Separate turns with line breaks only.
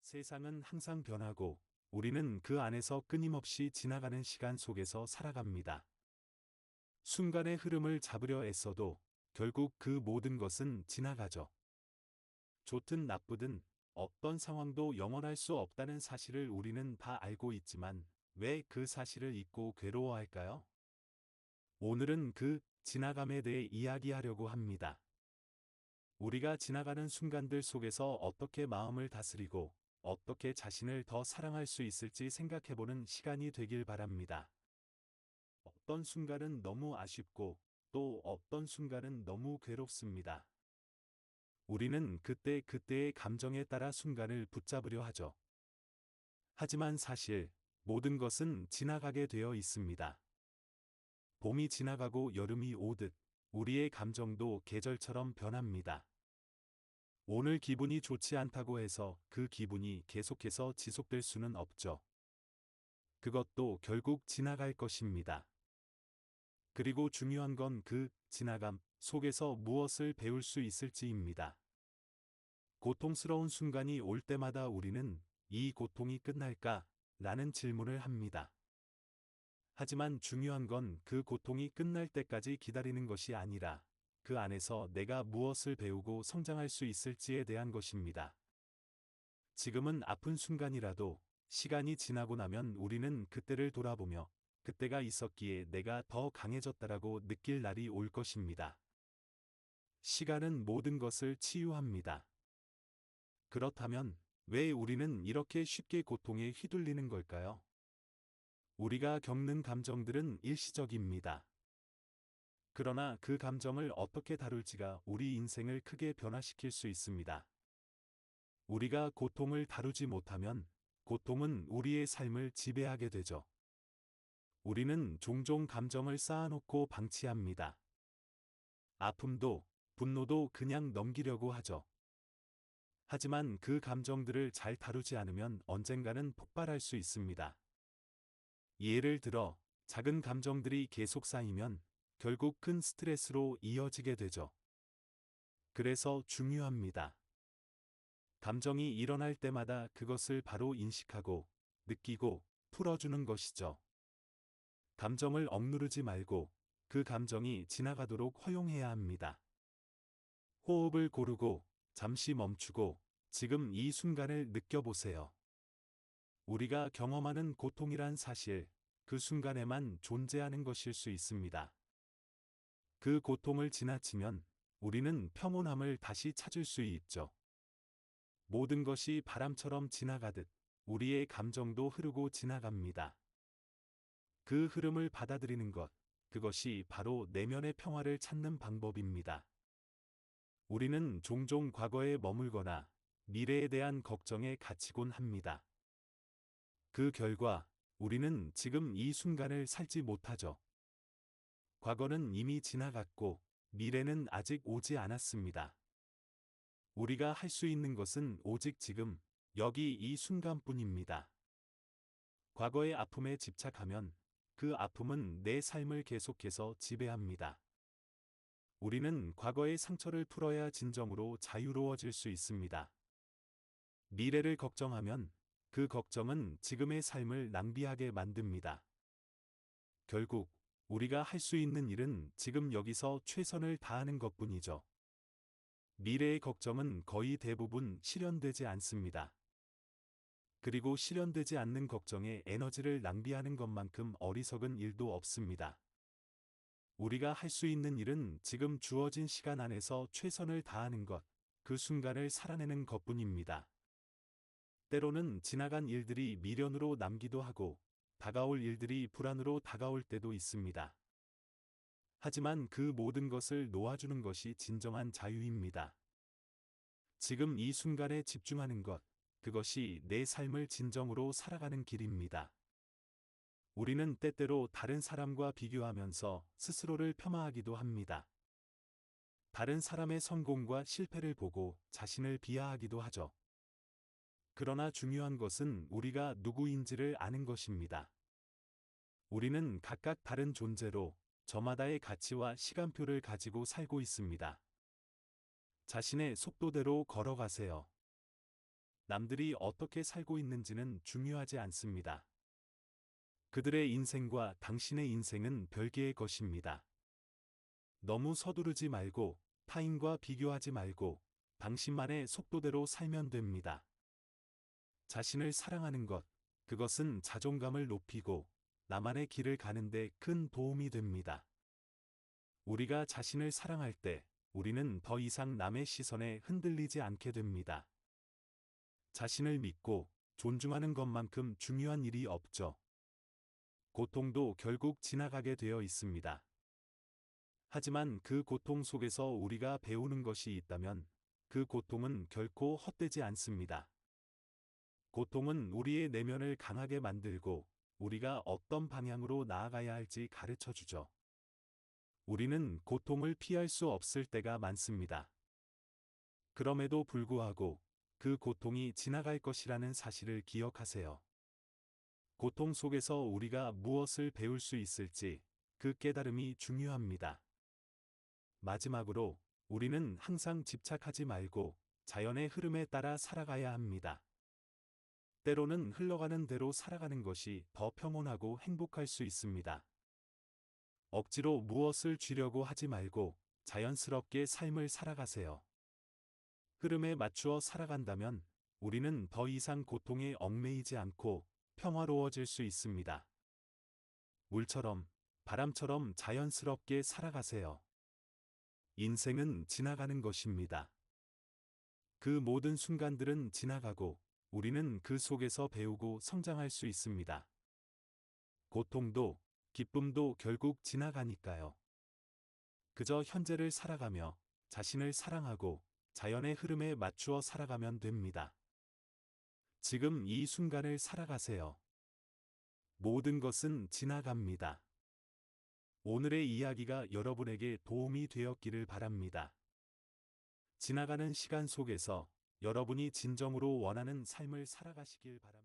세상은 항상 변하고 우리는 그 안에서 끊임없이 지나가는 시간 속에서 살아갑니다. 순간의 흐름을 잡으려 애써도 결국 그 모든 것은 지나가죠. 좋든 나쁘든 어떤 상황도 영원할 수 없다는 사실을 우리는 다 알고 있지만 왜 그 사실을 잊고 괴로워할까요? 오늘은 그 지나감에 대해 이야기하려고 합니다. 우리가 지나가는 순간들 속에서 어떻게 마음을 다스리고 어떻게 자신을 더 사랑할 수 있을지 생각해보는 시간이 되길 바랍니다. 어떤 순간은 너무 아쉽고 또 어떤 순간은 너무 괴롭습니다. 우리는 그때그때의 감정에 따라 순간을 붙잡으려 하죠. 하지만 사실 모든 것은 지나가게 되어 있습니다. 봄이 지나가고 여름이 오듯 우리의 감정도 계절처럼 변합니다. 오늘 기분이 좋지 않다고 해서 그 기분이 계속해서 지속될 수는 없죠. 그것도 결국 지나갈 것입니다. 그리고 중요한 건 그 지나감 속에서 무엇을 배울 수 있을지입니다. 고통스러운 순간이 올 때마다 우리는 이 고통이 끝날까? 라는 질문을 합니다. 하지만 중요한 건 그 고통이 끝날 때까지 기다리는 것이 아니라 그 안에서 내가 무엇을 배우고 성장할 수 있을지에 대한 것입니다. 지금은 아픈 순간이라도 시간이 지나고 나면 우리는 그때를 돌아보며 그때가 있었기에 내가 더 강해졌다라고 느낄 날이 올 것입니다. 시간은 모든 것을 치유합니다. 그렇다면 왜 우리는 이렇게 쉽게 고통에 휘둘리는 걸까요? 우리가 겪는 감정들은 일시적입니다. 그러나 그 감정을 어떻게 다룰지가 우리 인생을 크게 변화시킬 수 있습니다. 우리가 고통을 다루지 못하면 고통은 우리의 삶을 지배하게 되죠. 우리는 종종 감정을 쌓아놓고 방치합니다. 아픔도 분노도 그냥 넘기려고 하죠. 하지만 그 감정들을 잘 다루지 않으면 언젠가는 폭발할 수 있습니다. 예를 들어 작은 감정들이 계속 쌓이면 결국 큰 스트레스로 이어지게 되죠. 그래서 중요합니다. 감정이 일어날 때마다 그것을 바로 인식하고 느끼고 풀어주는 것이죠. 감정을 억누르지 말고 그 감정이 지나가도록 허용해야 합니다. 호흡을 고르고 잠시 멈추고 지금 이 순간을 느껴보세요. 우리가 경험하는 고통이란 사실, 그 순간에만 존재하는 것일 수 있습니다. 그 고통을 지나치면 우리는 평온함을 다시 찾을 수 있죠. 모든 것이 바람처럼 지나가듯 우리의 감정도 흐르고 지나갑니다. 그 흐름을 받아들이는 것, 그것이 바로 내면의 평화를 찾는 방법입니다. 우리는 종종 과거에 머물거나 미래에 대한 걱정에 갇히곤 합니다. 그 결과 우리는 지금 이 순간을 살지 못하죠. 과거는 이미 지나갔고 미래는 아직 오지 않았습니다. 우리가 할 수 있는 것은 오직 지금, 여기 이 순간뿐입니다. 과거의 아픔에 집착하면 그 아픔은 내 삶을 계속해서 지배합니다. 우리는 과거의 상처를 풀어야 진정으로 자유로워질 수 있습니다. 미래를 걱정하면 그 걱정은 지금의 삶을 낭비하게 만듭니다. 결국 우리가 할 수 있는 일은 지금 여기서 최선을 다하는 것뿐이죠. 미래의 걱정은 거의 대부분 실현되지 않습니다. 그리고 실현되지 않는 걱정에 에너지를 낭비하는 것만큼 어리석은 일도 없습니다. 우리가 할 수 있는 일은 지금 주어진 시간 안에서 최선을 다하는 것, 그 순간을 살아내는 것뿐입니다. 때로는 지나간 일들이 미련으로 남기도 하고 다가올 일들이 불안으로 다가올 때도 있습니다. 하지만 그 모든 것을 놓아주는 것이 진정한 자유입니다. 지금 이 순간에 집중하는 것, 그것이 내 삶을 진정으로 살아가는 길입니다. 우리는 때때로 다른 사람과 비교하면서 스스로를 폄하하기도 합니다. 다른 사람의 성공과 실패를 보고 자신을 비하하기도 하죠. 그러나 중요한 것은 우리가 누구인지를 아는 것입니다. 우리는 각각 다른 존재로 저마다의 가치와 시간표를 가지고 살고 있습니다. 자신의 속도대로 걸어가세요. 남들이 어떻게 살고 있는지는 중요하지 않습니다. 그들의 인생과 당신의 인생은 별개의 것입니다. 너무 서두르지 말고 타인과 비교하지 말고 당신만의 속도대로 살면 됩니다. 자신을 사랑하는 것, 그것은 자존감을 높이고 나만의 길을 가는데 큰 도움이 됩니다. 우리가 자신을 사랑할 때 우리는 더 이상 남의 시선에 흔들리지 않게 됩니다. 자신을 믿고 존중하는 것만큼 중요한 일이 없죠. 고통도 결국 지나가게 되어 있습니다. 하지만 그 고통 속에서 우리가 배우는 것이 있다면 그 고통은 결코 헛되지 않습니다. 고통은 우리의 내면을 강하게 만들고 우리가 어떤 방향으로 나아가야 할지 가르쳐 주죠. 우리는 고통을 피할 수 없을 때가 많습니다. 그럼에도 불구하고 그 고통이 지나갈 것이라는 사실을 기억하세요. 고통 속에서 우리가 무엇을 배울 수 있을지 그 깨달음이 중요합니다. 마지막으로 우리는 항상 집착하지 말고 자연의 흐름에 따라 살아가야 합니다. 때로는 흘러가는 대로 살아가는 것이 더 평온하고 행복할 수 있습니다. 억지로 무엇을 쥐려고 하지 말고 자연스럽게 삶을 살아가세요. 흐름에 맞추어 살아간다면 우리는 더 이상 고통에 얽매이지 않고 평화로워질 수 있습니다. 물처럼, 바람처럼 자연스럽게 살아가세요. 인생은 지나가는 것입니다. 그 모든 순간들은 지나가고 우리는 그 속에서 배우고 성장할 수 있습니다. 고통도, 기쁨도 결국 지나가니까요. 그저 현재를 살아가며 자신을 사랑하고 자연의 흐름에 맞추어 살아가면 됩니다. 지금 이 순간을 살아가세요. 모든 것은 지나갑니다. 오늘의 이야기가 여러분에게 도움이 되었기를 바랍니다. 지나가는 시간 속에서 여러분이 진정으로 원하는 삶을 살아가시길 바랍니다.